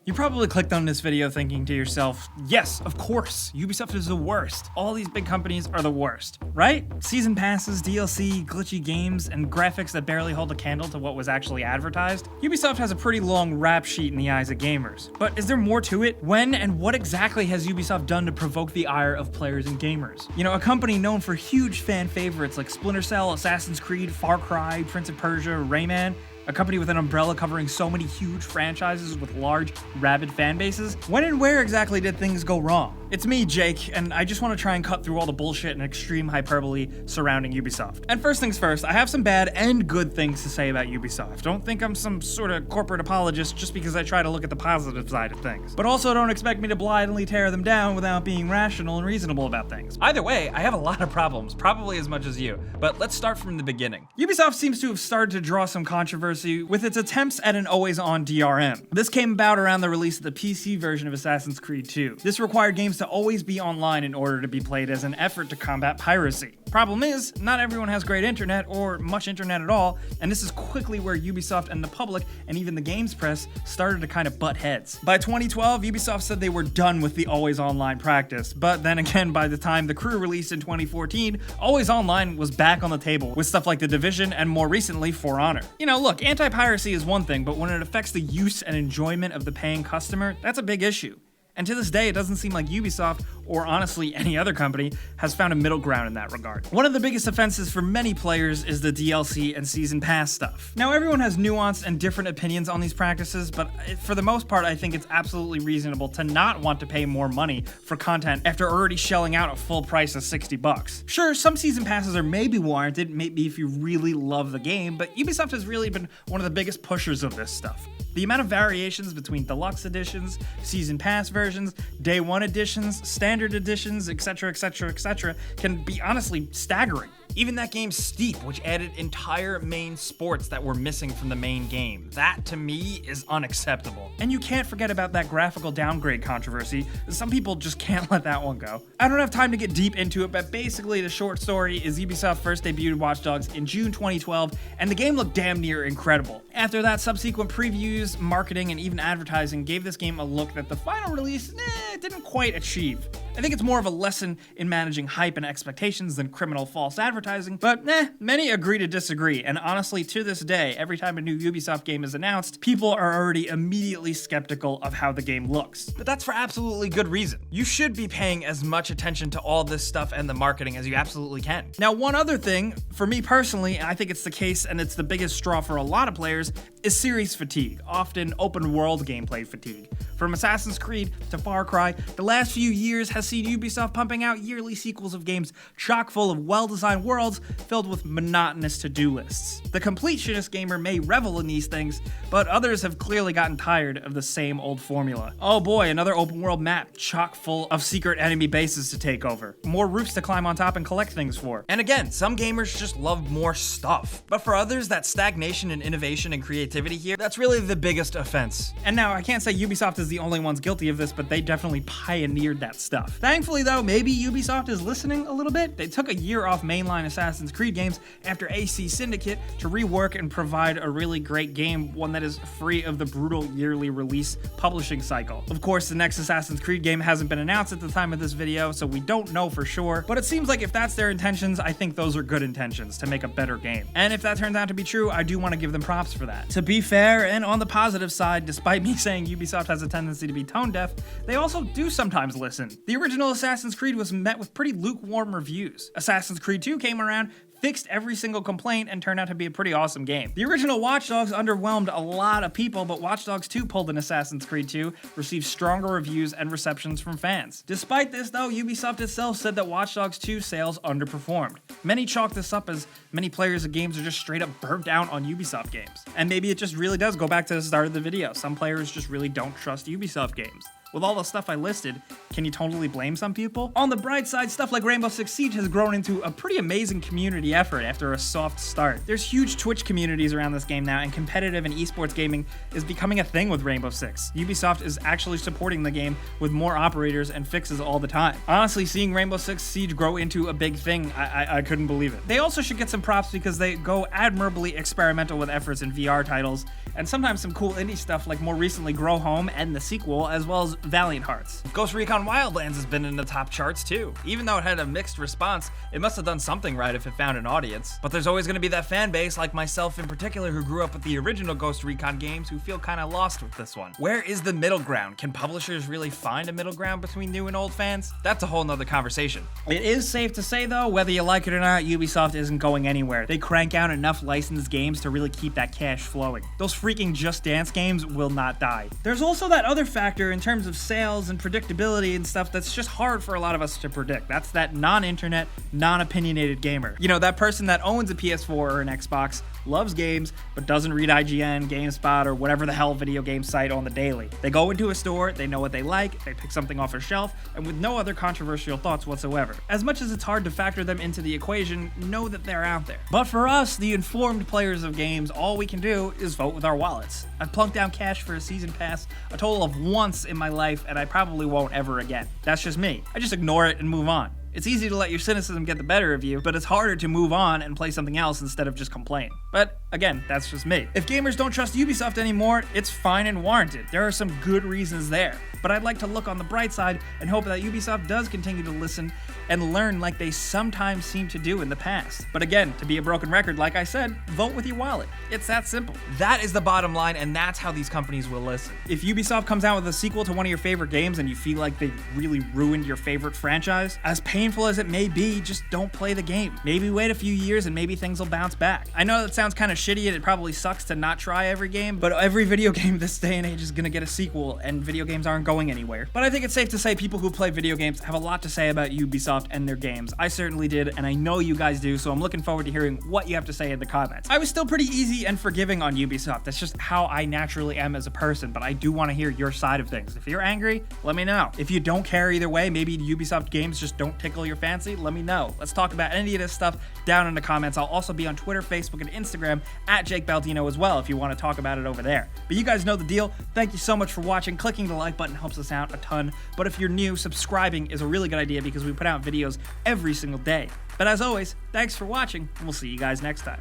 You probably clicked on this video thinking to yourself, yes, of course, Ubisoft is the worst. All these big companies are the worst, right? Season passes, DLC, glitchy games, and graphics that barely hold a candle to what was actually advertised. Ubisoft has a pretty long rap sheet in the eyes of gamers. But is there more to it? When and what exactly has Ubisoft done to provoke the ire of players and gamers? You know, a company known for huge fan favorites like Splinter Cell, Assassin's Creed, Far Cry, Prince of Persia, Rayman, a company with an umbrella covering so many huge franchises with large, rabid fan bases. When and where exactly did things go wrong? It's me, Jake, and I just want to try and cut through all the bullshit and extreme hyperbole surrounding Ubisoft. And first things first, I have some bad and good things to say about Ubisoft. Don't think I'm some sort of corporate apologist just because I try to look at the positive side of things. But also don't expect me to blindly tear them down without being rational and reasonable about things. Either way, I have a lot of problems, probably as much as you, but let's start from the beginning. Ubisoft seems to have started to draw some controversy with its attempts at an always-on DRM. This came about around the release of the PC version of Assassin's Creed 2. This required games to always be online in order to be played as an effort to combat piracy. Problem is, not everyone has great internet or much internet at all, and this is quickly where Ubisoft and the public, and even the games press, started to kind of butt heads. By 2012, Ubisoft said they were done with the always online practice, but then again, by the time The Crew released in 2014, always online was back on the table with stuff like The Division and more recently, For Honor. You know, look, anti-piracy is one thing, but when it affects the use and enjoyment of the paying customer, that's a big issue. And to this day, it doesn't seem like Ubisoft, or honestly any other company, has found a middle ground in that regard. One of the biggest offenses for many players is the DLC and Season Pass stuff. Now, everyone has nuanced and different opinions on these practices, but for the most part, I think it's absolutely reasonable to not want to pay more money for content after already shelling out a full price of $60. Sure, some Season Passes are maybe warranted, maybe if you really love the game, but Ubisoft has really been one of the biggest pushers of this stuff. The amount of variations between deluxe editions, Season Pass versions, Day 1 editions, standard editions, etc., etc., etc., can be honestly staggering. Even that game Steep, which added entire main sports that were missing from the main game. That, to me, is unacceptable. And you can't forget about that graphical downgrade controversy. Some people just can't let that one go. I don't have time to get deep into it, but basically the short story is Ubisoft first debuted Watch Dogs in June 2012, and the game looked damn near incredible. After that, subsequent previews, marketing, and even advertising gave this game a look that the final release didn't quite achieve. I think it's more of a lesson in managing hype and expectations than criminal false advertising, but many agree to disagree, and honestly, to this day, every time a new Ubisoft game is announced, people are already immediately skeptical of how the game looks. But that's for absolutely good reason. You should be paying as much attention to all this stuff and the marketing as you absolutely can. Now, one other thing, for me personally, and I think it's the case and it's the biggest straw for a lot of players, is series fatigue, often open world gameplay fatigue. From Assassin's Creed to Far Cry, the last few years has seen Ubisoft pumping out yearly sequels of games chock full of well-designed worlds filled with monotonous to-do lists. The completionist gamer may revel in these things, but others have clearly gotten tired of the same old formula. Oh boy, another open world map chock full of secret enemy bases to take over, more roofs to climb on top and collect things for. And again, some gamers just love more stuff. But for others, that stagnation in innovation and creativity here, that's really the biggest offense. And now, I can't say Ubisoft is the only ones guilty of this, but they definitely pioneered that stuff. Thankfully though, maybe Ubisoft is listening a little bit. They took a year off mainline Assassin's Creed games after AC Syndicate to rework and provide a really great game, one that is free of the brutal yearly release publishing cycle. Of course, the next Assassin's Creed game hasn't been announced at the time of this video, so we don't know for sure, but it seems like if that's their intentions, I think those are good intentions to make a better game. And if that turns out to be true, I do want to give them props for that. To be fair, and on the positive side, despite me saying Ubisoft has a tendency to be tone deaf, they also do sometimes listen. The original Assassin's Creed was met with pretty lukewarm reviews. Assassin's Creed 2 came around, fixed every single complaint, and turned out to be a pretty awesome game. The original Watch Dogs underwhelmed a lot of people, but Watch Dogs 2 pulled an Assassin's Creed 2, received stronger reviews and receptions from fans. Despite this though, Ubisoft itself said that Watch Dogs 2 sales underperformed. Many chalk this up as many players of games are just straight up burnt out on Ubisoft games. And maybe it just really does go back to the start of the video. Some players just really don't trust Ubisoft games. With all the stuff I listed, can you totally blame some people? On the bright side, stuff like Rainbow Six Siege has grown into a pretty amazing community effort after a soft start. There's huge Twitch communities around this game now, and competitive and esports gaming is becoming a thing with Rainbow Six. Ubisoft is actually supporting the game with more operators and fixes all the time. Honestly, seeing Rainbow Six Siege grow into a big thing, I couldn't believe it. They also should get some props because they go admirably experimental with efforts in VR titles, and sometimes some cool indie stuff like more recently Grow Home and the sequel, as well as Valiant Hearts. Ghost Recon Wildlands has been in the top charts too. Even though it had a mixed response, it must have done something right if it found an audience. But there's always going to be that fan base, like myself in particular, who grew up with the original Ghost Recon games, who feel kind of lost with this one. Where is the middle ground? Can publishers really find a middle ground between new and old fans? That's a whole nother conversation. It is safe to say though, whether you like it or not, Ubisoft isn't going anywhere. They crank out enough licensed games to really keep that cash flowing. Those freaking Just Dance games will not die. There's also that other factor in terms of sales and predictability and stuff that's just hard for a lot of us to predict. That's that non-internet, non-opinionated gamer. You know, that person that owns a PS4 or an Xbox, loves games, but doesn't read IGN, GameSpot, or whatever the hell video game site on the daily. They go into a store, they know what they like, they pick something off a shelf, and with no other controversial thoughts whatsoever. As much as it's hard to factor them into the equation, know that they're out there. But for us, the informed players of games, all we can do is vote with our wallets. I've plunked down cash for a season pass a total of once in my life, and I probably won't ever again. That's just me. I just ignore it and move on. It's easy to let your cynicism get the better of you, but it's harder to move on and play something else instead of just complain. But again, that's just me. If gamers don't trust Ubisoft anymore, it's fine and warranted. There are some good reasons there. But I'd like to look on the bright side and hope that Ubisoft does continue to listen and learn like they sometimes seem to do in the past. But again, to be a broken record, like I said, vote with your wallet. It's that simple. That is the bottom line, and that's how these companies will listen. If Ubisoft comes out with a sequel to one of your favorite games and you feel like they really ruined your favorite franchise, as painful as it may be, just don't play the game. Maybe wait a few years and maybe things will bounce back. I know that sounds kind of shitty and it probably sucks to not try every game, but every video game this day and age is gonna get a sequel, and video games aren't going anywhere. But I think it's safe to say people who play video games have a lot to say about Ubisoft and their games. I certainly did, and I know you guys do, so I'm looking forward to hearing what you have to say in the comments. I was still pretty easy and forgiving on Ubisoft. That's just how I naturally am as a person, but I do want to hear your side of things. If you're angry, let me know. If you don't care either way, maybe Ubisoft games just don't tickle your fancy, let me know. Let's talk about any of this stuff down in the comments. I'll also be on Twitter, Facebook, and Instagram at Jake Baldino as well if you want to talk about it over there. But you guys know the deal. Thank you so much for watching. Clicking the like button helps us out a ton, but if you're new, subscribing is a really good idea because we put out videos every single day. But as always, thanks for watching, and we'll see you guys next time.